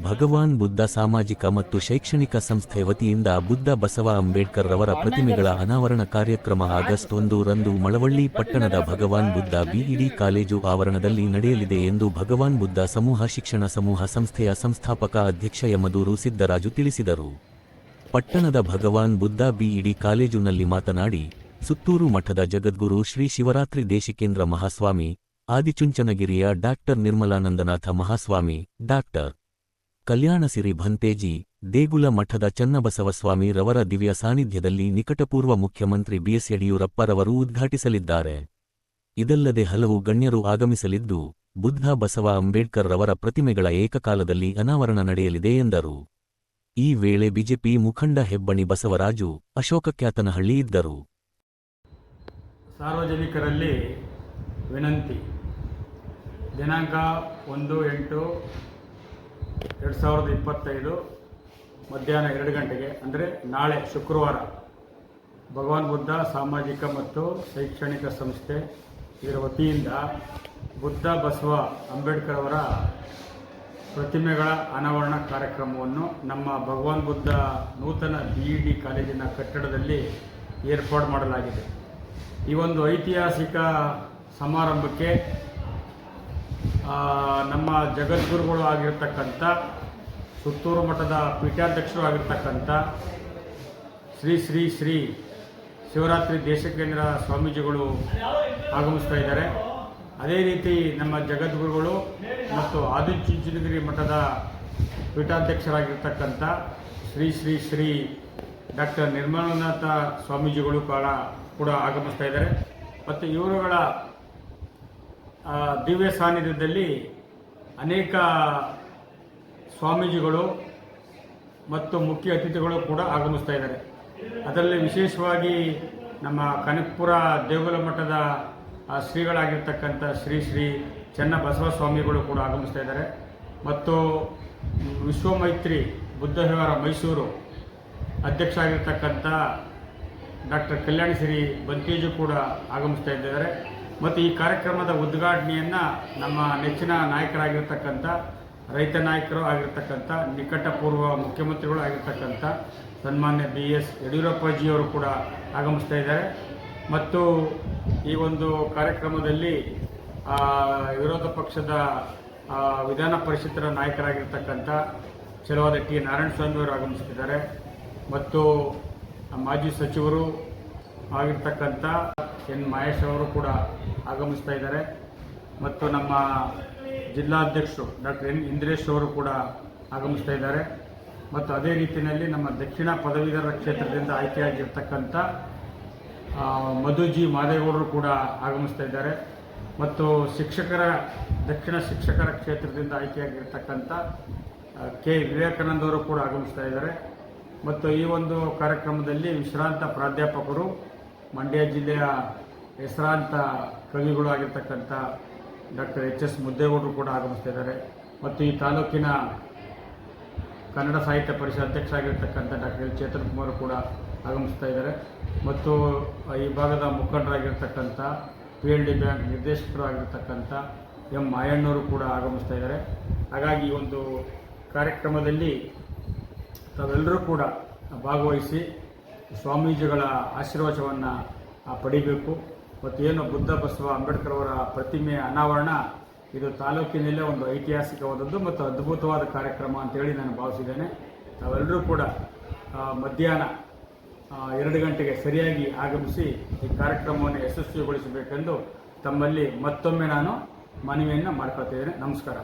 ಭಗವಾನ್ ಬುದ್ಧ ಸಾಮಾಜಿಕ ಮತ್ತು ಶೈಕ್ಷಣಿಕ ಸಂಸ್ಥೆ ವತಿಯಿಂದ ಬುದ್ಧ ಬಸವ ಅಂಬೇಡ್ಕರ್ ರವರ ಪ್ರತಿಮೆಗಳ ಅನಾವರಣ ಕಾರ್ಯಕ್ರಮ ಆಗಸ್ಟ್ 1 ರಂದು ಮಳವಳ್ಳಿ ಪಟ್ಟಣದ ಭಗವಾನ್ ಬುದ್ಧ ಬಿಇಡಿ ಕಾಲೇಜು ಆವರಣದಲ್ಲಿ ನಡೆಯಲಿದೆ ಎಂದು ಭಗವಾನ್ ಬುದ್ಧ ಸಮೂಹ ಶಿಕ್ಷಣ ಸಮೂಹ ಸಂಸ್ಥೆಯ ಸಂಸ್ಥಾಪಕ ಅಧ್ಯಕ್ಷ ಯಮದೂರು ಸಿದ್ದರಾಜು ತಿಳಿಸಿದರು. ಪಟ್ಟಣದ ಭಗವಾನ್ ಬುದ್ಧ ಬಿಇಡಿ ಕಾಲೇಜಿನಲ್ಲಿ ಮಾತನಾಡಿ, ಸುತ್ತೂರು ಮಠದ ಜಗದ್ಗುರು ಶ್ರೀ ಶಿವರಾತ್ರಿ ದೇಶಿಕೇಂದ್ರ ಮಹಾಸ್ವಾಮಿ, ಆದಿಚುಂಚನಗಿರಿಯ ಡಾಕ್ಟರ್ ನಿರ್ಮಲಾನಂದನಾಥ ಮಹಾಸ್ವಾಮಿ, ಡಾಕ್ಟರ್ ಕಲ್ಯಾಣಸಿರಿ ಭಂತೇಜಿ, ದೇಗುಲ ಮಠದ ಚನ್ನಬಸವಸ್ವಾಮಿ ರವರ ದಿವ್ಯ ಸಾನ್ನಿಧ್ಯದಲ್ಲಿ ನಿಕಟಪೂರ್ವ ಮುಖ್ಯಮಂತ್ರಿ ಬಿಎಸ್ ಯಡಿಯೂರಪ್ಪರವರು ಉದ್ಘಾಟಿಸಲಿದ್ದಾರೆ. ಇದಲ್ಲದೆ ಹಲವು ಗಣ್ಯರು ಆಗಮಿಸಲಿದ್ದು, ಬುದ್ಧ ಬಸವ ಅಂಬೇಡ್ಕರ್ ರವರ ಪ್ರತಿಮೆಗಳ ಏಕಕಾಲದಲ್ಲಿ ಅನಾವರಣ ನಡೆಯಲಿದೆ ಎಂದರು. ಈ ವೇಳೆ ಬಿಜೆಪಿ ಮುಖಂಡ ಹೆಬ್ಬಣಿ ಬಸವರಾಜು, ಅಶೋಕಕ್ಯಾತನಹಳ್ಳಿ ಇದ್ದರು. ಸಾರ್ವಜನಿಕರಲ್ಲಿ ವಿನಂತಿ. ದಿನಾಂಕ 1/8/2025 ಮಧ್ಯಾಹ್ನ 2 ಗಂಟೆಗೆ, ಅಂದರೆ ನಾಳೆ ಶುಕ್ರವಾರ, ಭಗವಾನ್ ಬುದ್ಧ ಸಾಮಾಜಿಕ ಮತ್ತು ಶೈಕ್ಷಣಿಕ ಸಂಸ್ಥೆ ಇದರ ವತಿಯಿಂದ ಬುದ್ಧ ಬಸವ ಅಂಬೇಡ್ಕರ್ ಅವರ ಪ್ರತಿಮೆಗಳ ಅನಾವರಣ ಕಾರ್ಯಕ್ರಮವನ್ನು ನಮ್ಮ ಭಗವಾನ್ ಬುದ್ಧ ನೂತನ ಬಿಇಡಿ ಕಾಲೇಜಿನ ಕಟ್ಟಡದಲ್ಲಿ ಏರ್ಪಾಡು ಮಾಡಲಾಗಿದೆ. ಈ ಒಂದು ಐತಿಹಾಸಿಕ ಸಮಾರಂಭಕ್ಕೆ ನಮ್ಮ ಜಗದ್ಗುರುಗಳು ಆಗಿರ್ತಕ್ಕಂಥ, ಸುತ್ತೂರು ಮಠದ ಪೀಠಾಧ್ಯಕ್ಷರು ಆಗಿರ್ತಕ್ಕಂಥ ಶ್ರೀ ಶ್ರೀ ಶ್ರೀ ಶಿವರಾತ್ರಿ ದೇಶಿಕೇಂದ್ರ ಸ್ವಾಮೀಜಿಗಳು ಆಗಮಿಸ್ತಾ ಇದ್ದಾರೆ. ಅದೇ ರೀತಿ ನಮ್ಮ ಜಗದ್ಗುರುಗಳು ಮತ್ತು ಆದಿಚುಂಚನಗಿರಿ ಮಠದ ಪೀಠಾಧ್ಯಕ್ಷರಾಗಿರ್ತಕ್ಕಂಥ ಶ್ರೀ ಶ್ರೀ ಶ್ರೀ ಡಾಕ್ಟರ್ ನಿರ್ಮಲಾನಂದನಾಥ ಸ್ವಾಮೀಜಿಗಳು ಕೂಡ ಆಗಮಿಸ್ತಾ ಇದ್ದಾರೆ. ಮತ್ತು ಇವರುಗಳ ದಿವ್ಯ ಸಾನ್ನಿಧ್ಯದಲ್ಲಿ ಅನೇಕ ಸ್ವಾಮೀಜಿಗಳು ಮತ್ತು ಮುಖ್ಯ ಅತಿಥಿಗಳು ಕೂಡ ಆಗಮಿಸ್ತಾ ಇದ್ದಾರೆ. ಅದರಲ್ಲಿ ವಿಶೇಷವಾಗಿ ನಮ್ಮ ಕನಕಪುರ ದೇಗುಲ ಮಠದ ಶ್ರೀಗಳಾಗಿರ್ತಕ್ಕಂಥ ಶ್ರೀ ಶ್ರೀ ಚನ್ನಬಸವಸ್ವಾಮಿಗಳು ಕೂಡ ಆಗಮಿಸ್ತಾ ಇದ್ದಾರೆ. ಮತ್ತು ವಿಶ್ವಮೈತ್ರಿ ಬುದ್ಧ ವಿಹಾರ ಮೈಸೂರು ಅಧ್ಯಕ್ಷ ಆಗಿರ್ತಕ್ಕಂಥ ಡಾಕ್ಟರ್ ಕಲ್ಯಾಣಸಿರಿ ಭಂತೇಜಿ ಕೂಡ ಆಗಮಿಸ್ತಾ ಇದ್ದಾರೆ. ಮತ್ತು ಈ ಕಾರ್ಯಕ್ರಮದ ಉದ್ಘಾಟನೆಯನ್ನು ನಮ್ಮ ನೆಚ್ಚಿನ ನಾಯಕರಾಗಿರ್ತಕ್ಕಂಥ, ರೈತ ನಾಯಕರು ಆಗಿರ್ತಕ್ಕಂಥ, ನಿಕಟಪೂರ್ವ ಮುಖ್ಯಮಂತ್ರಿಗಳು ಆಗಿರ್ತಕ್ಕಂಥ ಸನ್ಮಾನ್ಯ BS ಯಡಿಯೂರಪ್ಪಜಿಯವರು ಕೂಡ ಆಗಮಿಸ್ತಾ ಇದ್ದಾರೆ. ಮತ್ತು ಈ ಒಂದು ಕಾರ್ಯಕ್ರಮದಲ್ಲಿ ವಿರೋಧ ಪಕ್ಷದ ವಿಧಾನ ಪರಿಷತ್ತರ ನಾಯಕರಾಗಿರ್ತಕ್ಕಂಥ ಚಲವಾದ ಟಿ ನಾರಾಯಣಸ್ವಾಮಿ ಅವರು ಆಗಮಿಸುತ್ತಿದ್ದಾರೆ. ಮತ್ತು ಮಾಜಿ ಸಚಿವರು ಆಗಿರ್ತಕ್ಕಂಥ ಎನ್ ಮಹೇಶ್ ಅವರು ಕೂಡ ಆಗಮಿಸ್ತಾ ಇದ್ದಾರೆ. ಮತ್ತು ನಮ್ಮ ಜಿಲ್ಲಾಧ್ಯಕ್ಷರು ಡಾಕ್ಟರ್ ಎನ್ ಇಂದ್ರೇಶ್ ಅವರು ಕೂಡ ಆಗಮಿಸ್ತಾ ಇದ್ದಾರೆ. ಮತ್ತು ಅದೇ ರೀತಿಯಲ್ಲಿ ನಮ್ಮ ದಕ್ಷಿಣ ಪದವೀಧರ ಕ್ಷೇತ್ರದಿಂದ ಆಯ್ಕೆಯಾಗಿರ್ತಕ್ಕಂಥ ಮಧುಜಿ ಮಾದೇಗೌಡರು ಕೂಡ ಆಗಮಿಸ್ತಾ ಇದ್ದಾರೆ. ಮತ್ತು ದಕ್ಷಿಣ ಶಿಕ್ಷಕರ ಕ್ಷೇತ್ರದಿಂದ ಆಯ್ಕೆಯಾಗಿರ್ತಕ್ಕಂಥ ಕೆ ವಿವೇಕಾನಂದವರು ಕೂಡ ಆಗಮಿಸ್ತಾ ಇದ್ದಾರೆ. ಮತ್ತು ಈ ಒಂದು ಕಾರ್ಯಕ್ರಮದಲ್ಲಿ ವಿಶ್ರಾಂತ ಪ್ರಾಧ್ಯಾಪಕರು, ಮಂಡ್ಯ ಜಿಲ್ಲೆಯ ಹೆಸರಾಂತ ಕವಿಗಳು ಆಗಿರ್ತಕ್ಕಂಥ ಡಾಕ್ಟರ್ HS ಮುದ್ದೇಗೌಡರು ಕೂಡ ಆಗಮಿಸ್ತಾ ಇದ್ದಾರೆ. ಮತ್ತು ಈ ತಾಲೂಕಿನ ಕನ್ನಡ ಸಾಹಿತ್ಯ ಪರಿಷತ್ ಅಧ್ಯಕ್ಷ ಆಗಿರ್ತಕ್ಕಂಥ ಡಾಕ್ಟರ್ ಎಲ್ ಚೇತನ್ ಕುಮಾರ್ ಕೂಡ ಆಗಮಿಸ್ತಾ ಇದ್ದಾರೆ. ಮತ್ತು ಈ ಭಾಗದ ಮುಖಂಡರಾಗಿರ್ತಕ್ಕಂಥ PLD ಬ್ಯಾಂಕ್ ನಿರ್ದೇಶಕರು ಆಗಿರ್ತಕ್ಕಂಥ ಎಂ ಮಾಯಣ್ಣವರು ಕೂಡ ಆಗಮಿಸ್ತಾ ಇದ್ದಾರೆ. ಹಾಗಾಗಿ ಈ ಒಂದು ಕಾರ್ಯಕ್ರಮದಲ್ಲಿ ತಾವೆಲ್ಲರೂ ಕೂಡ ಭಾಗವಹಿಸಿ ಸ್ವಾಮೀಜಿಗಳ ಆಶೀರ್ವಾದವನ್ನು ಪಡಿಬೇಕು. ಮತ್ತು ಏನು ಬುದ್ಧ ಬಸವ ಅಂಬೇಡ್ಕರ್ ಅವರ ಪ್ರತಿಮೆಯ ಅನಾವರಣ, ಇದು ತಾಲೂಕಿನಲ್ಲೇ ಒಂದು ಐತಿಹಾಸಿಕವಾದದ್ದು ಮತ್ತು ಅದ್ಭುತವಾದ ಕಾರ್ಯಕ್ರಮ ಅಂತೇಳಿ ನಾನು ಭಾವಿಸಿದ್ದೇನೆ. ತಾವೆಲ್ಲರೂ ಕೂಡ ಮಧ್ಯಾಹ್ನ 2 ಗಂಟೆಗೆ ಸರಿಯಾಗಿ ಆಗಮಿಸಿ ಈ ಕಾರ್ಯಕ್ರಮವನ್ನು ಯಶಸ್ವಿಗೊಳಿಸಬೇಕೆಂದು ತಮ್ಮಲ್ಲಿ ಮತ್ತೊಮ್ಮೆ ನಾನು ಮನವಿಯನ್ನು ಮಾಡ್ಕೊಳ್ತಿದ್ದೇನೆ. ನಮಸ್ಕಾರ.